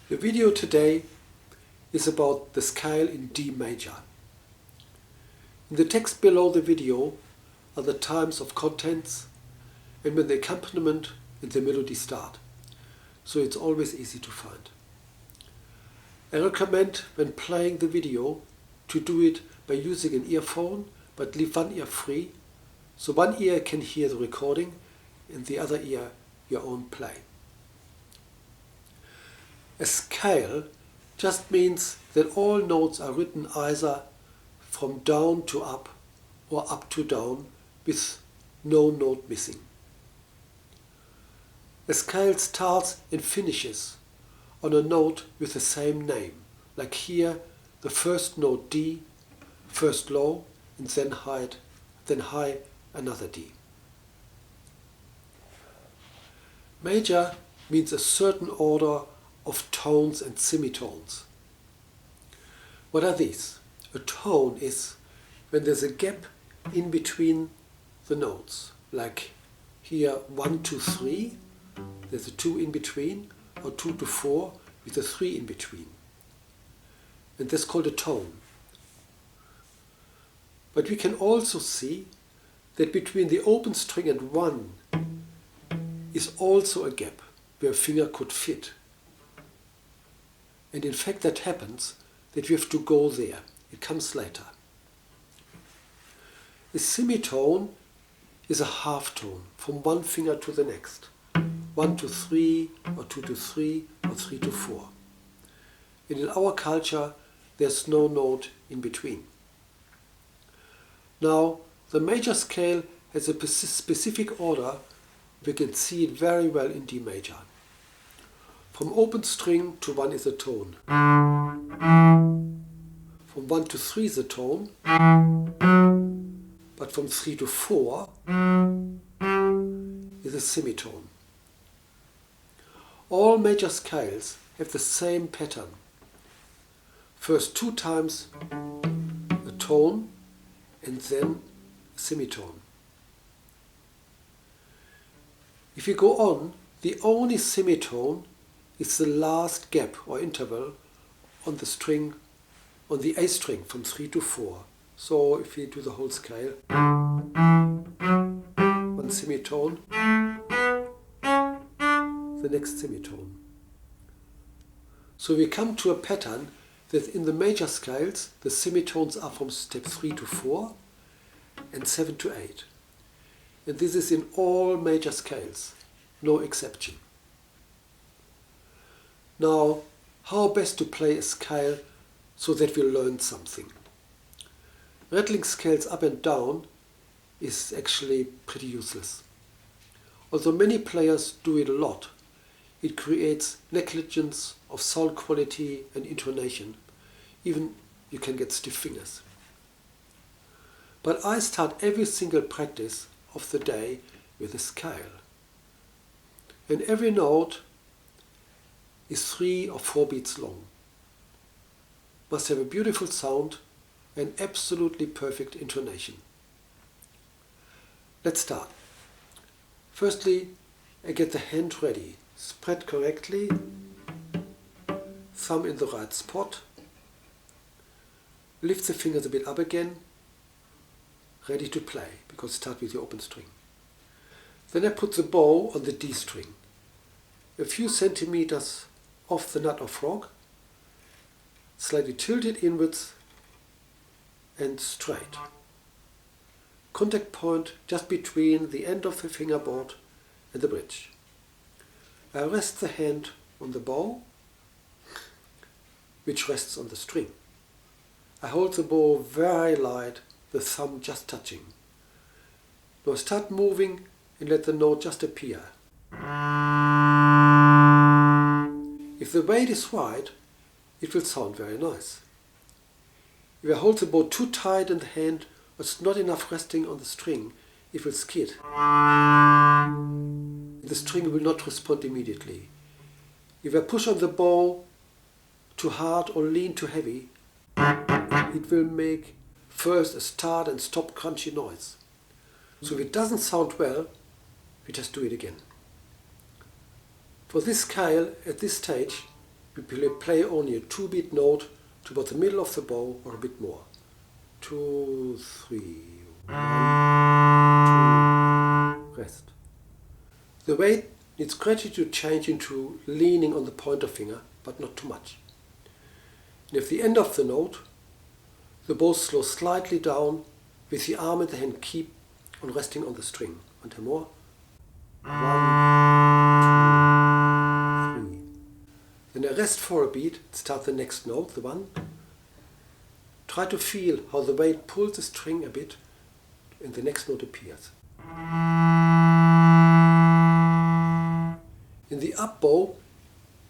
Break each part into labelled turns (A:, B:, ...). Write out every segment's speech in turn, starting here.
A: The video today is about the scale in D major. In the text below the video are the times of contents and when the accompaniment and the melody start, so it's always easy to find. I recommend when playing the video to do it by using an earphone, but leave one ear free, so one ear can hear the recording and the other ear your own play. A scale just means that all notes are written either from down to up or up to down with no note missing. A scale starts and finishes on a note with the same name, like here the first note D, first low and then high another D. Major means a certain order of tones and semitones. What are these? A tone is when there's a gap in between the notes, like here 1 to 3, there's a 2 in between, or 2 to 4 with a 3 in between. And that's called a tone. But we can also see that between the open string and 1 is also a gap where a finger could fit. And in fact that happens that we have to go there. It comes later. A semitone is a half tone from one finger to the next. 1 to 3, or 2 to 3, or 3 to 4. And in our culture there's no note in between. Now the major scale has a specific order. We can see it very well in D major. From open string to 1 is a tone. From 1 to 3 is a tone. But from 3 to 4 is a semitone. All major scales have the same pattern. First 2 times a tone and then a semitone. If you go on, the only semitone is the last gap or interval on the string, on the A string from 3 to 4. So if we do the whole scale, one semitone, the next semitone. So we come to a pattern that in the major scales the semitones are from step 3 to 4 and 7 to 8. And this is in all major scales, no exception. Now, how best to play a scale so that we learn something? Rattling scales up and down is actually pretty useless. Although many players do it a lot, it creates negligence of sound quality and intonation. Even you can get stiff fingers. But I start every single practice of the day with a scale. And every note is 3 or 4 beats long. Must have a beautiful sound and absolutely perfect intonation. Let's start. Firstly, I get the hand ready. Spread correctly, thumb in the right spot. Lift the fingers a bit up again. Ready to play, because start with the open string. Then I put the bow on the D string, a few centimeters off the nut or frog, slightly tilted inwards and straight. Contact point just between the end of the fingerboard and the bridge. I rest the hand on the bow, which rests on the string. I hold the bow very light, the thumb just touching. Now start moving and let the note just appear. If the weight is right, it will sound very nice. If I hold the bow too tight in the hand or it's not enough resting on the string, it will skid. The string will not respond immediately. If I push on the bow too hard or lean too heavy, it will make first a start and stop crunchy noise. So if it doesn't sound well, we just do it again. For this scale, at this stage, we play only a 2-beat note toward the middle of the bow or a bit more. 2, 3, 1, 2, rest. The weight needs gradually to change into leaning on the pointer finger, but not too much. And at the end of the note, the bow slows slightly down with the arm and the hand keep on resting on the string. Until more. 1, 2, 3. Then I rest for a beat, start the next note, the 1. Try to feel how the weight pulls the string a bit and the next note appears. In the up bow,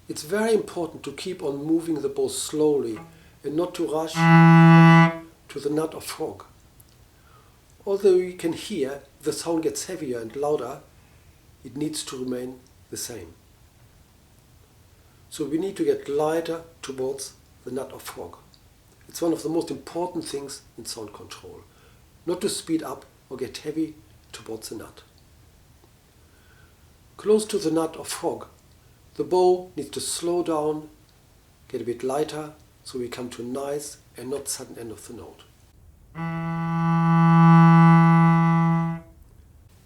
A: it's very important to keep on moving the bow slowly and not to rush to the nut or frog. Although you can hear the sound gets heavier and louder, it needs to remain the same. So we need to get lighter towards the nut or frog. It's one of the most important things in sound control, not to speed up or get heavy towards the nut. Close to the nut or frog, the bow needs to slow down, get a bit lighter, so we come to a nice and not sudden end of the note.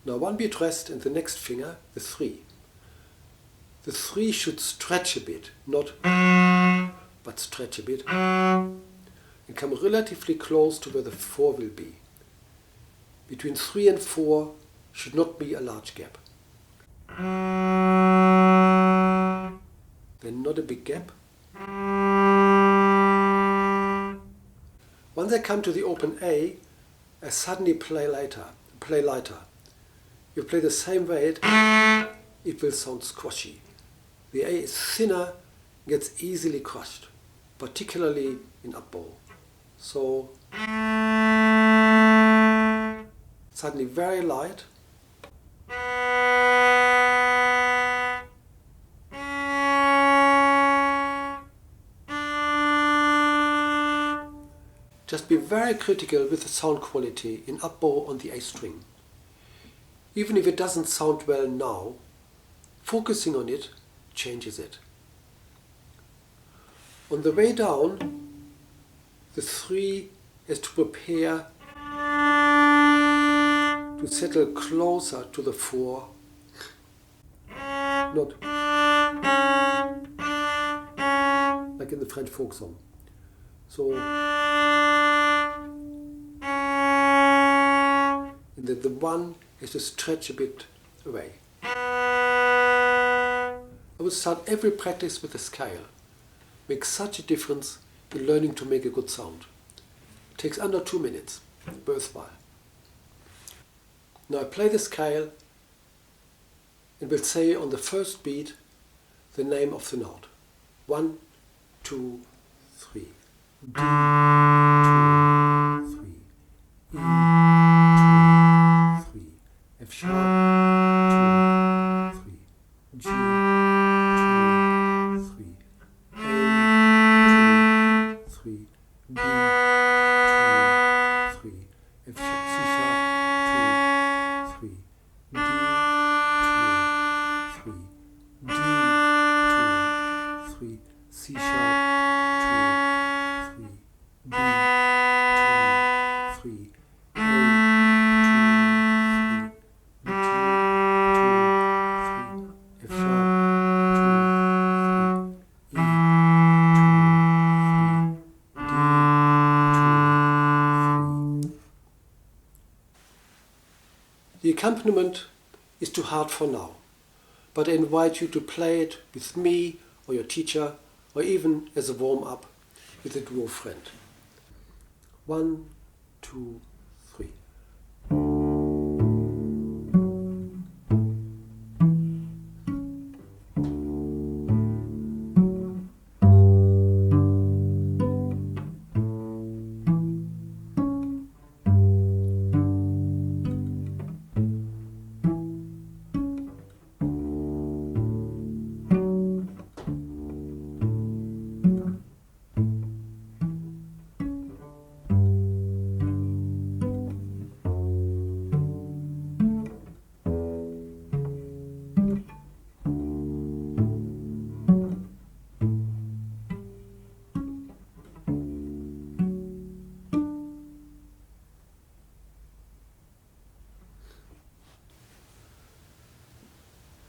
A: Now 1 beat rest and the next finger, the 3. The 3 should stretch a bit, not but stretch a bit, and come relatively close to where the 4 will be. Between 3 and 4 should not be a large gap. Then not a big gap. Once I come to the open A, I suddenly play lighter. You play the same weight, it will sound squashy. The A is thinner, gets easily crushed, particularly in up bow. So suddenly very light. Just be very critical with the sound quality in up bow on the A string. Even if it doesn't sound well now, focusing on it changes it. On the way down, the 3 has to prepare to settle closer to the 4, not like in the French folk song. So, and then the 1 has to stretch a bit away. I would start every practice with a scale. Makes such a difference in learning to make a good sound. It takes under 2 minutes. Worthwhile. Now I play the scale and will say on the first beat the name of the note. 1, 2, 3. D, 2, 3. E, 2, 3. F sharp, 2, 3. G, 2, 3. A, 2, 3. B, 2, 3. F sharp, C sharp, 2, 3. D, 2, 3. D, 2, 3. C sharp, 2, 3. B, 2, 3. A, 2, 3. F sharp, 2, 3. E, 2, 3. D, 2, 3. The accompaniment is too hard for now, but I invite you to play it with me or your teacher, or even as a warm-up with a duo friend. 1, 2, 3.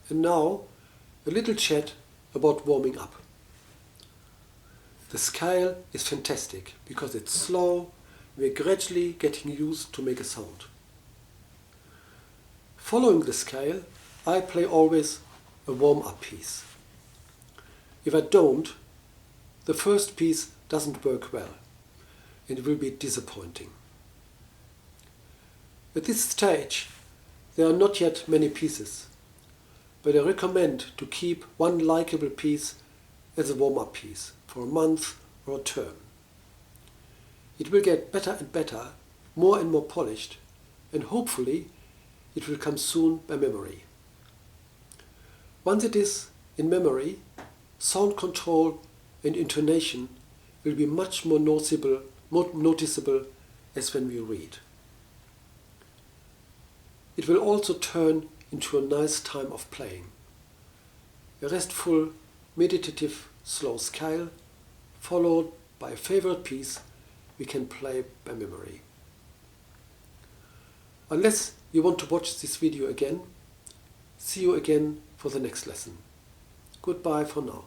A: And now a little chat about warming up. The scale is fantastic because it's slow and we're gradually getting used to make a sound. Following the scale, I play always a warm-up piece. If I don't, the first piece doesn't work well and it will be disappointing. At this stage, there are not yet many pieces, but I recommend to keep one likable piece as a warm-up piece for a month or a term. It will get better and better, more and more polished, and hopefully it will come soon by memory. Once it is in memory, sound control and intonation will be much more noticeable as when we read. It will also turn into a nice time of playing. A restful, meditative, slow scale, followed by a favorite piece we can play by memory. Unless you want to watch this video again, see you again for the next lesson. Goodbye for now.